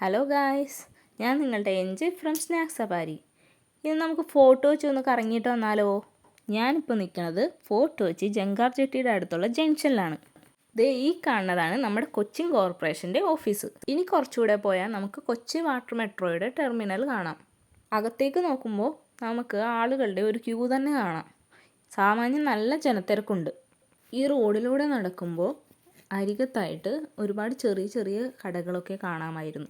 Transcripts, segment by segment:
Hello guys, ഞാൻ നിങ്ങളുടെ enjoy from snacks safari. ഇനി നമുക്ക് ഫോർട്ട് കൊച്ചി ഒന്ന് കറങ്ങിയിട്ട് വന്നാലോ? ഞാനിപ്പോൾ നിൽക്കുന്നത് ഫോർട്ട് കൊച്ചി ജങ്കാർ ജെട്ടിയുടെ അടുത്തുള്ള ജംഗ്ഷനിലാണ്. ഈ കാണുന്നതാണ് നമ്മുടെ കൊച്ചിൻ കോർപ്പറേഷൻ്റെ ഓഫീസ്. ഇനി കുറച്ചുകൂടെ പോയാൽ നമുക്ക് കൊച്ചി വാട്ടർ മെട്രോയുടെ ടെർമിനൽ കാണാം. അകത്തേക്ക് നോക്കുമ്പോൾ നമുക്ക് ആളുകളുടെ ഒരു ക്യൂ തന്നെ കാണാം. സാമാന്യം നല്ല ജനത്തിരക്കുണ്ട്. ഈ റോഡിലൂടെ നടക്കുമ്പോൾ അരികത്തായിട്ട് ഒരുപാട് ചെറിയ ചെറിയ കടകളൊക്കെ കാണാമായിരുന്നു.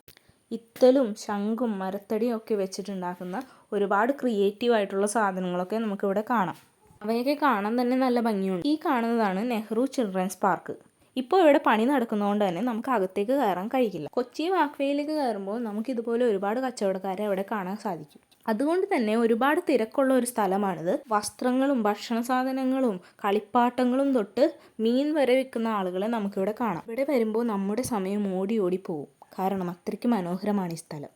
ഇത്തലും ശംഖും മരത്തടിയും ഒക്കെ വെച്ചിട്ടുണ്ടാക്കുന്ന ഒരുപാട് ക്രിയേറ്റീവായിട്ടുള്ള സാധനങ്ങളൊക്കെ നമുക്കിവിടെ കാണാം. അവയൊക്കെ കാണാൻ തന്നെ നല്ല ഭംഗിയുണ്ട്. ഈ കാണുന്നതാണ് നെഹ്റു ചിൽഡ്രൻസ് പാർക്ക്. ഇപ്പോൾ ഇവിടെ പണി നടക്കുന്നതുകൊണ്ട് തന്നെ നമുക്ക് അകത്തേക്ക് കയറാൻ കഴിയില്ല. കൊച്ചി വാക്വേയിലേക്ക് കയറുമ്പോൾ നമുക്കിതുപോലെ ഒരുപാട് കച്ചവടക്കാരെ അവിടെ കാണാൻ സാധിക്കും. അതുകൊണ്ട് തന്നെ ഒരുപാട് തിരക്കുള്ള ഒരു സ്ഥലമാണിത്. വസ്ത്രങ്ങളും ഭക്ഷണ സാധനങ്ങളും കളിപ്പാട്ടങ്ങളും തൊട്ട് മീൻ വരെ വിൽക്കുന്ന ആളുകളെ നമുക്കിവിടെ കാണാം. ഇവിടെ വരുമ്പോൾ നമ്മുടെ സമയം ഓടി ഓടി പോകും. കാരണം അത്രയ്ക്ക് മനോഹരമാണ് ഈ സ്ഥലം.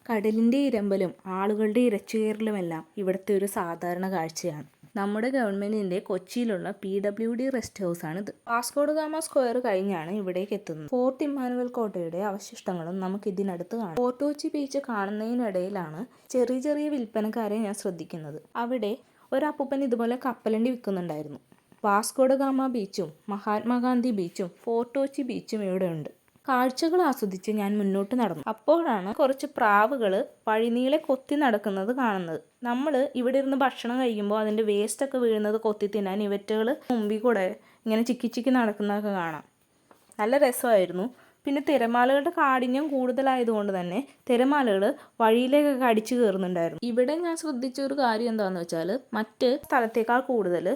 കടലിൻ്റെ ഇരമ്പലും ആളുകളുടെ ഇരച്ചുകയറലുമെല്ലാം ഇവിടുത്തെ ഒരു സാധാരണ കാഴ്ചയാണ്. നമ്മുടെ ഗവൺമെൻറ്റിൻ്റെ കൊച്ചിയിലുള്ള PWD റെസ്റ്റ് ഹൗസാണിത്. വാസ്കോഡ ഗാമ സ്ക്വയർ കഴിഞ്ഞാണ് ഇവിടേക്ക് എത്തുന്നത്. ഫോർട്ട് ഇമ്മാനുവൽ കോട്ടയുടെ അവശിഷ്ടങ്ങളും നമുക്ക് ഇതിനടുത്ത് കാണാം. ഫോർട്ട് കൊച്ചി ബീച്ച് കാണുന്നതിനിടയിലാണ് ചെറിയ ചെറിയ വിൽപ്പനക്കാരെ ഞാൻ ശ്രദ്ധിക്കുന്നത്. അവിടെ ഒരപ്പൂപ്പൻ ഇതുപോലെ കപ്പലണ്ടി വിൽക്കുന്നുണ്ടായിരുന്നു. വാസ്കോഡ ഗാമ ബീച്ചും മഹാത്മാഗാന്ധി ബീച്ചും ഫോർട്ട് കൊച്ചി ബീച്ചും ഇവിടെ ഉണ്ട്. കാഴ്ചകൾ ആസ്വദിച്ച് ഞാൻ മുന്നോട്ട് നടന്നു. അപ്പോഴാണ് കുറച്ച് പ്രാവുകൾ വഴിനീളെ കൊത്തി നടക്കുന്നത് കാണുന്നത്. നമ്മൾ ഇവിടെ ഇരുന്ന് ഭക്ഷണം കഴിക്കുമ്പോൾ അതിൻ്റെ വേസ്റ്റൊക്കെ വീഴുന്നത് കൊത്തി തിന്നാൻ ഇവറ്റകൾ മുമ്പിൽ കൂടെ ഇങ്ങനെ ചിക്കി ചിക്കി നടക്കുന്നതൊക്കെ കാണാം. നല്ല രസമായിരുന്നു. പിന്നെ തിരമാലകളുടെ കാഠിന്യം കൂടുതലായതുകൊണ്ട് തന്നെ തിരമാലകൾ വഴിയിലേക്കൊക്കെ അടിച്ചു കയറുന്നുണ്ടായിരുന്നു. ഇവിടെ ഞാൻ ശ്രദ്ധിച്ച ഒരു കാര്യം എന്താണെന്ന് വെച്ചാൽ മറ്റ് സ്ഥലത്തേക്കാൾ കൂടുതൽ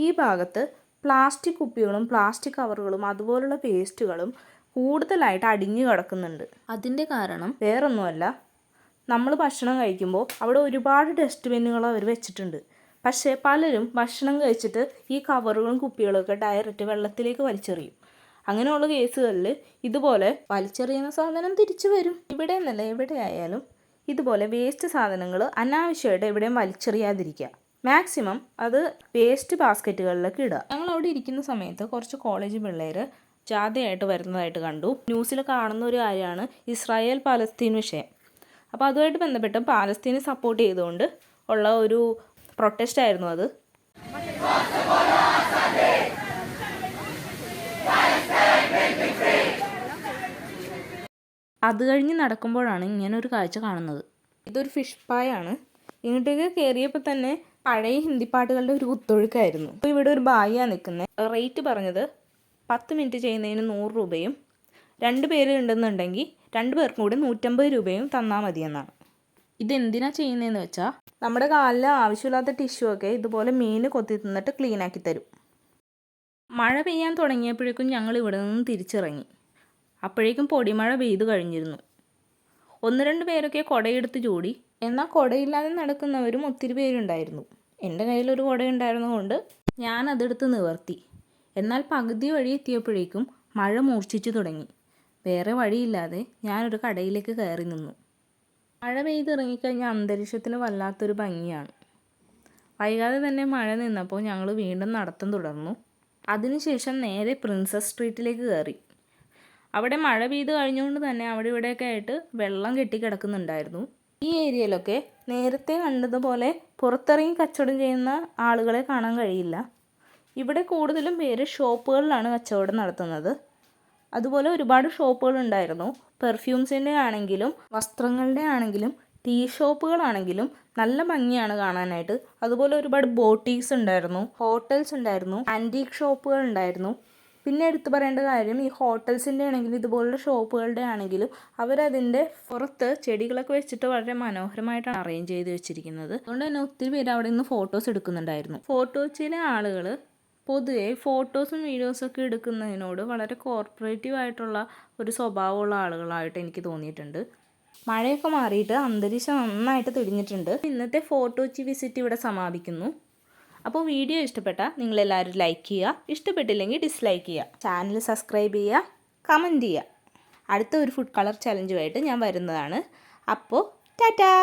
ഈ ഭാഗത്ത് പ്ലാസ്റ്റിക് കുപ്പികളും പ്ലാസ്റ്റിക് കവറുകളും അതുപോലുള്ള വേസ്റ്റുകളും കൂടുതലായിട്ട് അടിഞ്ഞു കിടക്കുന്നുണ്ട്. അതിൻ്റെ കാരണം വേറൊന്നുമല്ല, നമ്മൾ ഭക്ഷണം കഴിക്കുമ്പോൾ അവിടെ ഒരുപാട് ഡസ്റ്റ്ബിന്നുകൾ അവർ വെച്ചിട്ടുണ്ട്. പക്ഷേ പലരും ഭക്ഷണം കഴിച്ചിട്ട് ഈ കവറുകളും കുപ്പികളൊക്കെ ഡയറക്റ്റ് വെള്ളത്തിലേക്ക് വലിച്ചെറിയും. അങ്ങനെയുള്ള കേസുകളിൽ ഇതുപോലെ വലിച്ചെറിയുന്ന സാധനം തിരിച്ചു വരും. ഇവിടെ എന്നല്ല എവിടെ ആയാലും ഇതുപോലെ വേസ്റ്റ് സാധനങ്ങൾ അനാവശ്യമായിട്ട് എവിടെയും വലിച്ചെറിയാതിരിക്കുക. മാക്സിമം അത് വേസ്റ്റ് ബാസ്ക്കറ്റുകളിലേക്ക് ഇടുക. ഞങ്ങൾ അവിടെ ഇരിക്കുന്ന സമയത്ത് കുറച്ച് കോളേജ് പിള്ളേർ ജാഥയായിട്ട് വരുന്നതായിട്ട് കണ്ടു. ന്യൂസിൽ കാണുന്ന ഒരു കാര്യമാണ് ഇസ്രായേൽ പാലസ്തീൻ വിഷയം. അപ്പോൾ അതുമായിട്ട് ബന്ധപ്പെട്ട് പാലസ്തീനെ സപ്പോർട്ട് ചെയ്തുകൊണ്ട് ഉള്ള ഒരു പ്രൊട്ടസ്റ്റ് ആയിരുന്നു അത്. അത് കഴിഞ്ഞ് നടക്കുമ്പോഴാണ് ഇങ്ങനൊരു കാഴ്ച കാണുന്നത്. ഇതൊരു ഫിഷ് പായാണ്. ഇങ്ങോട്ടേക്ക് കയറിയപ്പോൾ തന്നെ പഴയ ഹിന്ദി പാട്ടുകളുടെ ഒരു കുത്തൊഴുക്കായിരുന്നു. അപ്പോൾ ഇവിടെ ഒരു ബായിയാണ് നിൽക്കുന്നത്. റേറ്റ് പറഞ്ഞത് 10 മിനിറ്റ് ചെയ്യുന്നതിന് 100 രൂപയും 2 പേര് ഉണ്ടെന്നുണ്ടെങ്കിൽ 2 പേർക്കും കൂടി 150 രൂപയും തന്നാൽ മതിയെന്നാണ്. ഇതെന്തിനാണ് ചെയ്യുന്നതെന്ന് വെച്ചാൽ നമ്മുടെ കാലിൽ ആവശ്യമില്ലാത്ത ടിഷ്യൂ ഒക്കെ ഇതുപോലെ മീൻ കൊത്തി തിന്നിട്ട് ക്ലീനാക്കി തരും. മഴ പെയ്യാൻ തുടങ്ങിയപ്പോഴേക്കും ഞങ്ങൾ ഇവിടെ നിന്ന് തിരിച്ചിറങ്ങി. അപ്പോഴേക്കും പൊടിമഴ പെയ്തു കഴിഞ്ഞിരുന്നു. 1-2 പേരൊക്കെ കുടയെടുത്ത് ചൂടി. എന്നാൽ കുടയില്ലാതെ നടക്കുന്നവരും ഒത്തിരി പേരുണ്ടായിരുന്നു. എൻ്റെ കയ്യിലൊരു കുടയുണ്ടായിരുന്നതുകൊണ്ട് ഞാൻ അതെടുത്ത് നിവർത്തി. എന്നാൽ പകുതി വഴി എത്തിയപ്പോഴേക്കും മഴ മൂർച്ഛിച്ചു തുടങ്ങി. വേറെ വഴിയില്ലാതെ ഞാനൊരു കടയിലേക്ക് കയറി നിന്നു. മഴ പെയ്തിറങ്ങിക്കഴിഞ്ഞാൽ അന്തരീക്ഷത്തിന് വല്ലാത്തൊരു ഭംഗിയാണ്. വൈകാതെ തന്നെ മഴ നിന്നപ്പോൾ ഞങ്ങൾ വീണ്ടും നടത്തം തുടർന്നു. അതിനുശേഷം നേരെ പ്രിൻസസ് സ്ട്രീറ്റിലേക്ക് കയറി. അവിടെ മഴ പെയ്ത് കഴിഞ്ഞുകൊണ്ട് തന്നെ അവിടെ ഇവിടെയൊക്കെ ആയിട്ട് വെള്ളം കെട്ടിക്കിടക്കുന്നുണ്ടായിരുന്നു. ഈ ഏരിയയിലൊക്കെ നേരത്തെ കണ്ടതുപോലെ പുറത്തിറങ്ങി കച്ചവടം ചെയ്യുന്ന ആളുകളെ കാണാൻ കഴിയില്ല. ഇവിടെ കൂടുതലും പേര് ഷോപ്പുകളിലാണ് കച്ചവടം നടത്തുന്നത്. അതുപോലെ ഒരുപാട് ഷോപ്പുകൾ ഉണ്ടായിരുന്നു. പെർഫ്യൂംസിൻ്റെ ആണെങ്കിലും വസ്ത്രങ്ങളുടെ ആണെങ്കിലും ടീ ഷോപ്പുകളാണെങ്കിലും നല്ല ഭംഗിയാണ് കാണാനായിട്ട്. അതുപോലെ ഒരുപാട് ബോട്ടീക്സ് ഉണ്ടായിരുന്നു, ഹോട്ടൽസ് ഉണ്ടായിരുന്നു, ആൻറ്റീക്ക് ഷോപ്പുകൾ ഉണ്ടായിരുന്നു. പിന്നെ എടുത്തു പറയേണ്ട കാര്യം ഈ ഹോട്ടൽസിൻ്റെ ആണെങ്കിലും ഇതുപോലുള്ള ഷോപ്പുകളുടെ ആണെങ്കിലും അവരതിൻ്റെ പുറത്ത് ചെടികളൊക്കെ വെച്ചിട്ട് വളരെ മനോഹരമായിട്ടാണ് അറേഞ്ച് ചെയ്ത് വെച്ചിരിക്കുന്നത്. അതുകൊണ്ട് തന്നെ ഒത്തിരി പേര് അവിടെ നിന്ന് ഫോട്ടോസ് എടുക്കുന്നുണ്ടായിരുന്നു. ഫോട്ടോ കൊച്ചിയിലെ ആളുകൾ പൊതുവെ ഫോട്ടോസും വീഡിയോസൊക്കെ എടുക്കുന്നതിനോട് വളരെ കോർപ്പറേറ്റീവ് ആയിട്ടുള്ള ഒരു സ്വഭാവമുള്ള ആളുകളായിട്ട് എനിക്ക് തോന്നിയിട്ടുണ്ട്. മഴയൊക്കെ മാറിയിട്ട് അന്തരീക്ഷം നന്നായിട്ട് തെളിഞ്ഞിട്ടുണ്ട്. ഇന്നത്തെ ഫോർട്ട് കൊച്ചി വിസിറ്റ് ഇവിടെ സമാപിക്കുന്നു. അപ്പോൾ വീഡിയോ ഇഷ്ടപ്പെട്ടാൽ നിങ്ങളെല്ലാവരും ലൈക്ക് ചെയ്യുക, ഇഷ്ടപ്പെട്ടില്ലെങ്കിൽ ഡിസ്ലൈക്ക് ചെയ്യുക, ചാനൽ സബ്സ്ക്രൈബ് ചെയ്യുക, കമൻറ്റ് ചെയ്യുക. അടുത്ത ഒരു ഫുഡ് കളർ ചലഞ്ചുമായിട്ട് ഞാൻ വരുന്നതാണ്. അപ്പോൾ ടാറ്റാ.